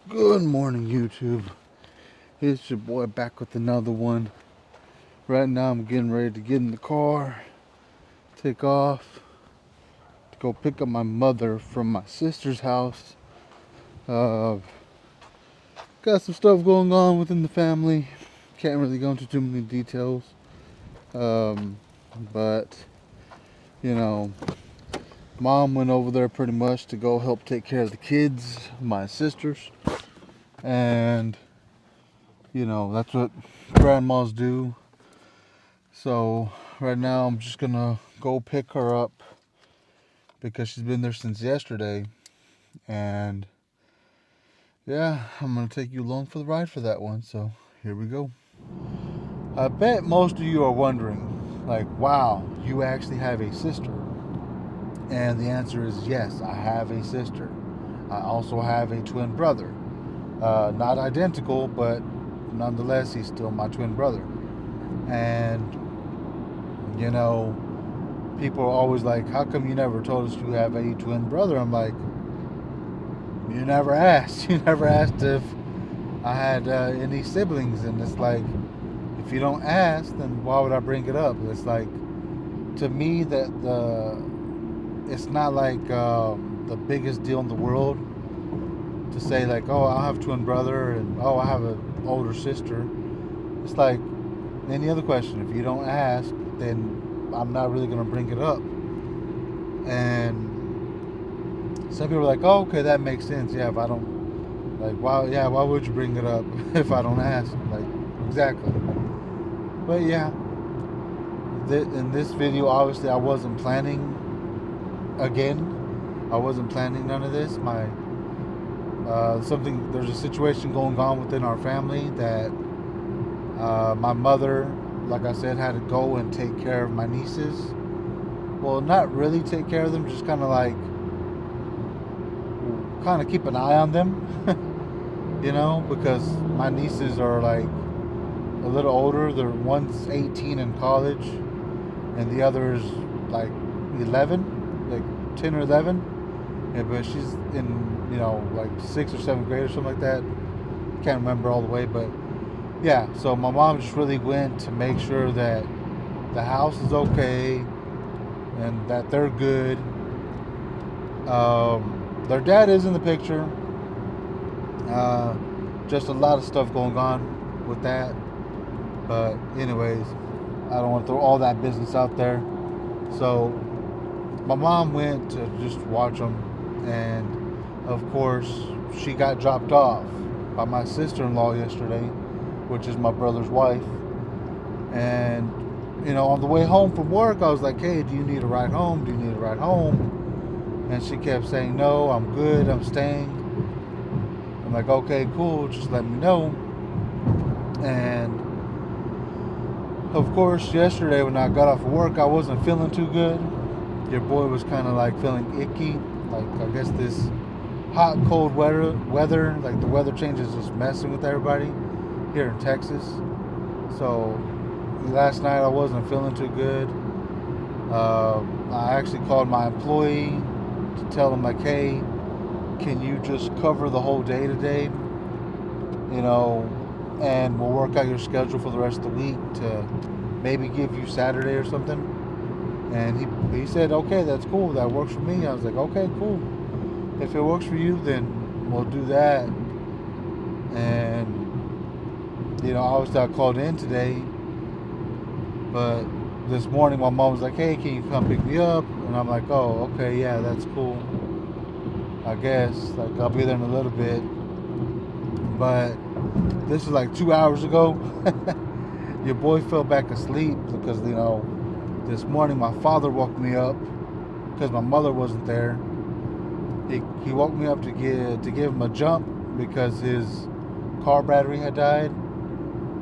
Good morning, YouTube. It's your boy back with another one. Right now, I'm getting ready to get in the car, take off, to go pick up my mother from my sister's house. Uh, got some stuff going on within the family. Can't really go into too many details. Um, but, you know, mom went over there pretty much to go help take care of the kids, my sisters. And, that's what grandmas do. So right now I'm just gonna go pick her up because she's been there since yesterday. And yeah, I'm gonna take you along for the ride for that one. So here we go. I bet most of you are wondering, like, wow, you actually have a sister. And the answer is yes, I have a sister. I also have a twin brother. Not identical, but nonetheless, he's still my twin brother. And, you know, people are always like, how come you never told us you have a twin brother? I'm like, you never asked. You never asked if I had any siblings. And it's like, if you don't ask, then why would I bring it up? It's like, to me, it's not like the biggest deal in the world to say, like, oh, I have a twin brother and oh, I have an older sister. It's like any other question. If you don't ask, then I'm not really going to bring it up. And some people are like, oh, okay, that makes sense. Yeah, if I don't, like, why would you bring it up if I don't ask? Like, exactly. But yeah, in this video, obviously, I wasn't planning, again, I wasn't planning none of this. There's a situation going on within our family that my mother, like I said, had to go and take care of my nieces. Well, not really take care of them, just kind of keep an eye on them, because my nieces are like a little older. One's 18 in college, and the other's like 11, like 10 or 11. Yeah, but she's in, like 6th or 7th grade or something like that. Can't remember all the way, but yeah. So my mom just really went to make sure that the house is okay and that they're good. Their dad is in the picture. Uh, just a lot of stuff going on with that. But anyways, I don't want to throw all that business out there. So my mom went to just watch them, and of course, she got dropped off by my sister-in-law yesterday, which is my brother's wife. And on the way home from work, I was like, "Hey, do you need a ride home? Do you need a ride home?" And she kept saying, "No, I'm good. I'm staying." I'm like, "Okay, cool. Just let me know." And of course, yesterday when I got off of work, I wasn't feeling too good. Your boy was kind of like feeling icky. Like, I guess this hot, cold weather, like the weather change is just messing with everybody here in Texas. So last night I wasn't feeling too good. I actually called my employee to tell him, like, hey, can you just cover the whole day today? And we'll work out your schedule for the rest of the week to maybe give you Saturday or something. And he said, okay, that's cool. That works for me. I was like, okay, cool. If it works for you, then we'll do that. And, obviously I called in today. But this morning my mom was like, hey, can you come pick me up? And I'm like, oh, okay, yeah, that's cool. I guess. Like, I'll be there in a little bit. But this is like 2 hours ago. Your boy fell back asleep because, this morning my father woke me up because my mother wasn't there. He woke me up to give him a jump because his car battery had died.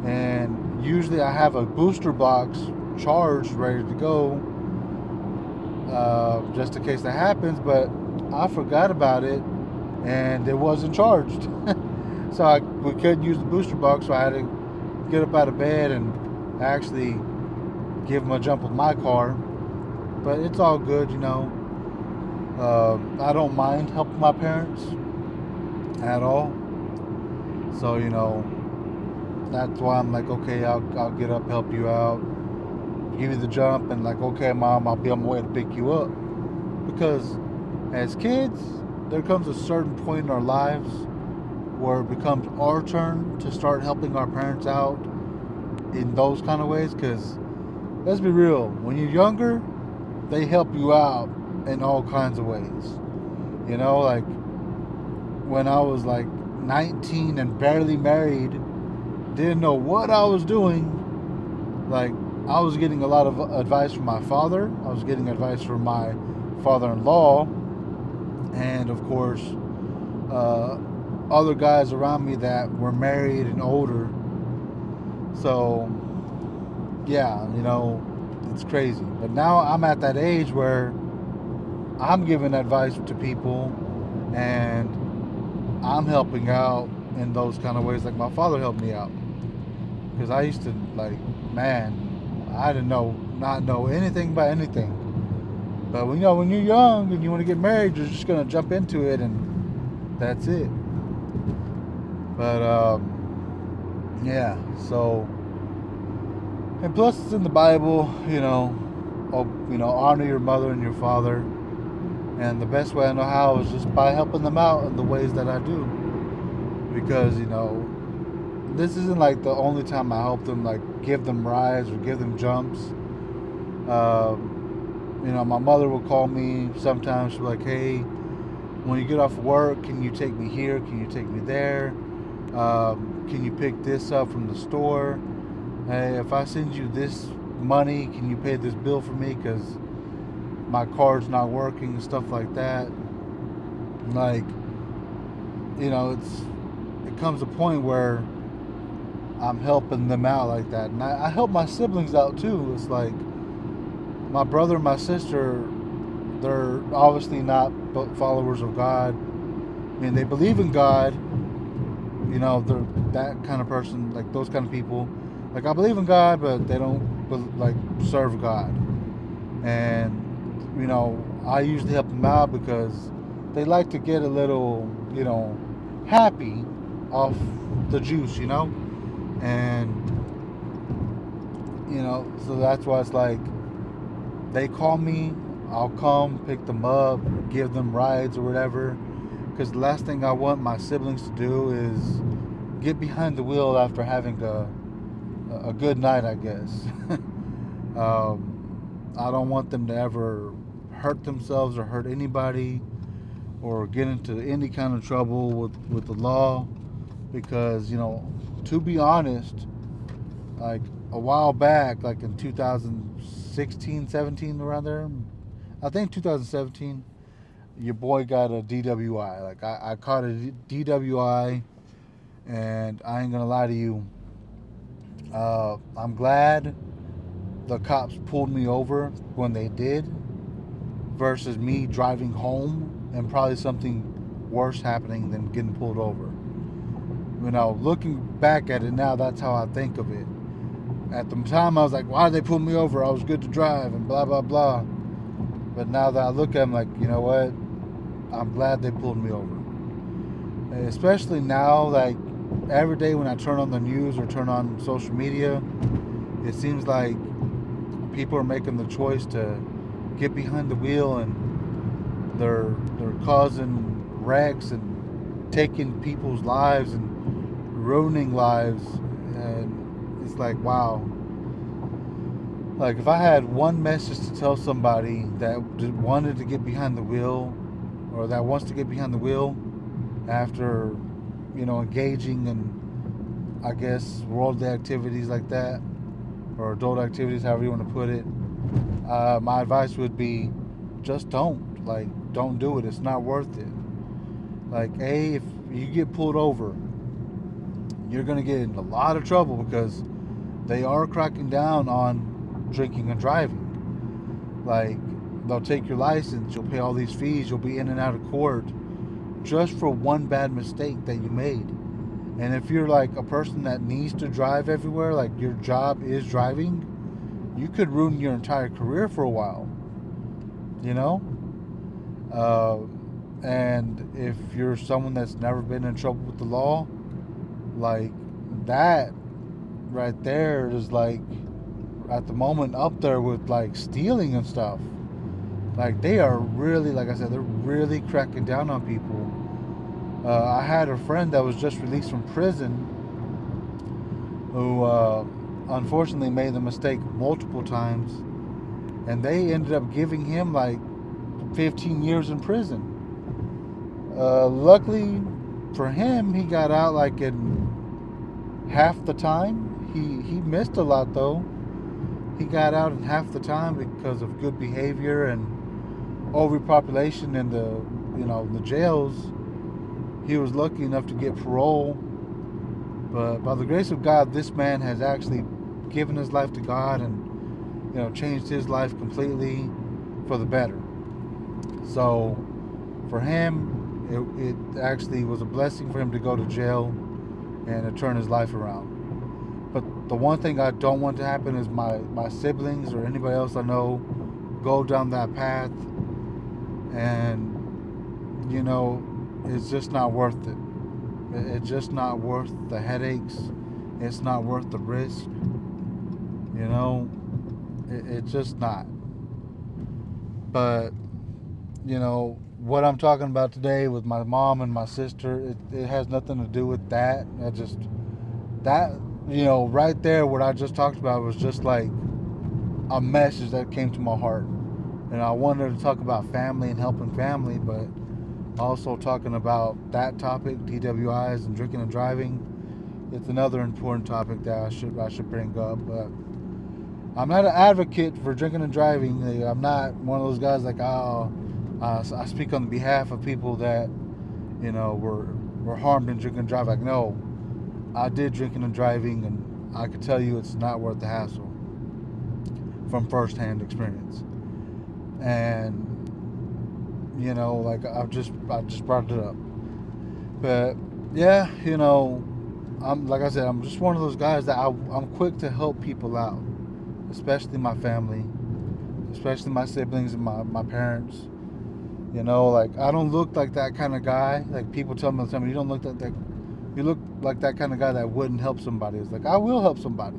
And usually I have a booster box charged, ready to go, just in case that happens. But I forgot about it, and it wasn't charged. So we couldn't use the booster box, so I had to get up out of bed and actually give him a jump with my car. But it's all good, I don't mind helping my parents at all. So, that's why I'm like, okay, I'll get up, help you out, give you the jump, and like, okay, mom, I'll be on my way to pick you up. Because as kids, there comes a certain point in our lives where it becomes our turn to start helping our parents out in those kind of ways. Because let's be real, when you're younger, they help you out in all kinds of ways. Like when I was like 19 and barely married, didn't know what I was doing. Like, I was getting a lot of advice from my father. I was getting advice from my father-in-law, and of course, uh, other guys around me that were married and older. So, yeah, it's crazy. But now I'm at that age where I'm giving advice to people, and I'm helping out in those kind of ways, like my father helped me out. Because I used to, like, man, I didn't not know anything about anything. But when you're young and you want to get married, you're just gonna jump into it, and that's it. But yeah. So, and plus it's in the Bible, honor your mother and your father. And the best way I know how is just by helping them out in the ways that I do. Because this isn't like the only time I help them, like give them rides or give them jumps. My mother will call me sometimes. She's like, hey, when you get off work, can you take me here? Can you take me there? Can you pick this up from the store? Hey, if I send you this money, can you pay this bill for me? Because my card's not working and stuff like that. Like, it comes a point where I'm helping them out like that. And I help my siblings out too. It's like my brother and my sister, they're obviously not followers of God. I mean, they believe in God. They're that kind of person, like those kind of people. Like, I believe in God, but they don't like serve God. And I usually help them out because they like to get a little, happy off the juice, and so that's why it's like they call me, I'll come pick them up, give them rides or whatever. Because the last thing I want my siblings to do is get behind the wheel after having a good night, I guess. I don't want them to ever hurt themselves or hurt anybody or get into any kind of trouble with the law. Because, to be honest, like a while back, like in 2016, 17, around there, I think 2017, your boy got a DWI. Like, I caught a DWI, and I ain't gonna lie to you. I'm glad the cops pulled me over when they did, versus me driving home and probably something worse happening than getting pulled over. Looking back at it now, that's how I think of it. At the time, I was like, why did they pull me over? I was good to drive and blah, blah, blah. But now that I look at them, like, you know what? I'm glad they pulled me over. Especially now, like, every day when I turn on the news or turn on social media, it seems like people are making the choice to get behind the wheel, and they're causing wrecks and taking people's lives and ruining lives. And it's like, wow. Like, if I had one message to tell somebody that wanted to get behind the wheel, or that wants to get behind the wheel after, engaging in, I guess, worldly activities like that, or adult activities, however you want to put it, my advice would be just don't. Like, don't do it. It's not worth it. Like, if you get pulled over, you're going to get in a lot of trouble because they are cracking down on drinking and driving. Like, they'll take your license, you'll pay all these fees, you'll be in and out of court just for one bad mistake that you made. And if you're like a person that needs to drive everywhere, like your job is driving, you could ruin your entire career for a while. You know? And if you're someone that's never been in trouble with the law, Like that right there is like at the moment up there with like stealing and stuff. Like they are really, like I said, they're really cracking down on people. I had a friend that was just released from prison who unfortunately made the mistake multiple times, and they ended up giving him like 15 years in prison. Luckily for him, he got out like in half the time. He missed a lot though. He got out in half the time because of good behavior and overpopulation in the jails. He was lucky enough to get parole, but by the grace of God, this man has actually given his life to God and changed his life completely for the better. So for him, it actually was a blessing for him to go to jail and to turn his life around. But the one thing I don't want to happen is my siblings or anybody else I know go down that path, and it's just not worth it. It's just not worth the headaches. It's not worth the risk. You know, it's just not. But what I'm talking about today with my mom and my sister, it has nothing to do with that. That right there, what I just talked about was just like a message that came to my heart. And I wanted to talk about family and helping family, but also talking about that topic, DWIs and drinking and driving. It's another important topic that I should bring up. But I'm not an advocate for drinking and driving. I'm not one of those guys like, oh, I speak on behalf of people that were harmed in drinking and driving. Like, no, I did drinking and driving, and I could tell you it's not worth the hassle from firsthand experience. And like I just brought it up. But yeah, I'm like I said, I'm just one of those guys that I'm quick to help people out, especially my family, especially my siblings and my parents. Like I don't look like that kind of guy. Like people tell me all the time, you don't look like that. You look like that kind of guy that wouldn't help somebody. It's like I will help somebody.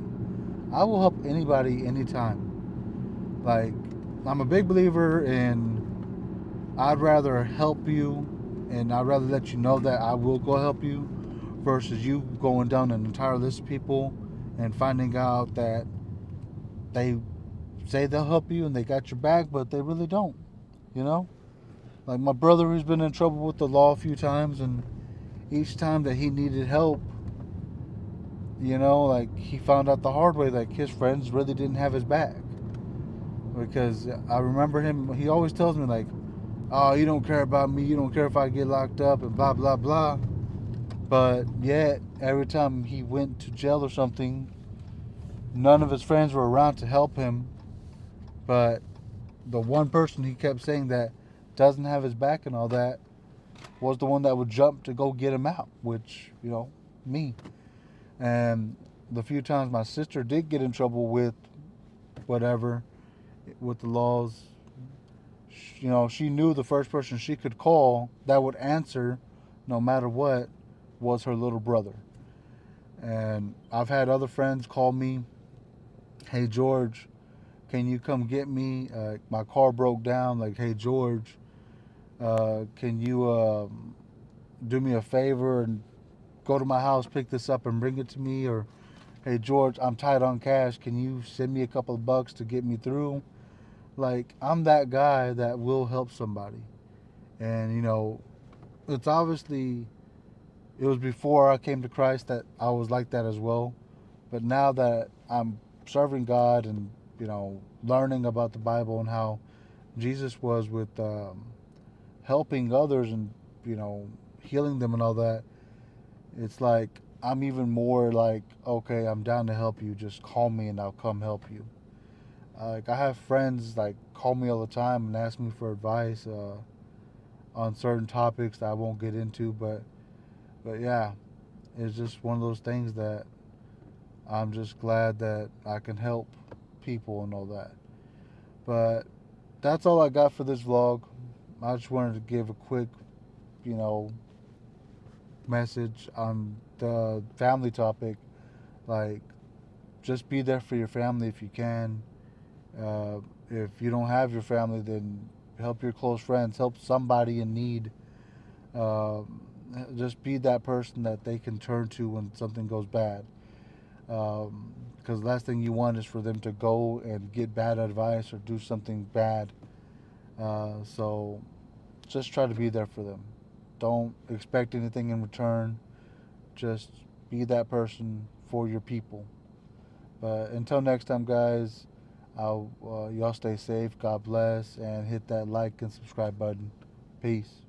I will help anybody anytime. Like I'm a big believer in I'd rather help you, and I'd rather let you know that I will go help you versus you going down an entire list of people and finding out that they say they'll help you and they got your back, but they really don't. You know? Like my brother who's been in trouble with the law a few times, and each time that he needed help, like he found out the hard way, like his friends really didn't have his back. Because I remember him, he always tells me, like, oh, you don't care about me, you don't care if I get locked up, and blah, blah, blah. But yet, every time he went to jail or something, none of his friends were around to help him. But the one person he kept saying that doesn't have his back and all that was the one that would jump to go get him out, which, me. And the few times my sister did get in trouble with whatever, with the laws, she knew the first person she could call that would answer no matter what was her little brother. And I've had other friends call me, hey, George, can you come get me? My car broke down. Like, hey, George, can you do me a favor and go to my house, pick this up, and bring it to me? Or, hey, George, I'm tight on cash. Can you send me a couple of bucks to get me through? Like, I'm that guy that will help somebody. And, it's obviously, it was before I came to Christ that I was like that as well. But now that I'm serving God and, learning about the Bible and how Jesus was with helping others and, you know, healing them and all that, it's like I'm even more like, okay, I'm down to help you. Just call me and I'll come help you. Like I have friends like call me all the time and ask me for advice on certain topics that I won't get into, but yeah, it's just one of those things that I'm just glad that I can help people and all that. But that's all I got for this vlog. I just wanted to give a quick, you know, message on the family topic. Like, just be there for your family if you can. If you don't have your family, then help your close friends, help somebody in need. Um, just be that person that they can turn to when something goes bad. Because the last thing you want is for them to go and get bad advice or do something bad. So just try to be there for them. Don't expect anything in return. Just be that person for your people. But until next time, guys, y'all stay safe. God bless, and hit that like and subscribe button. Peace.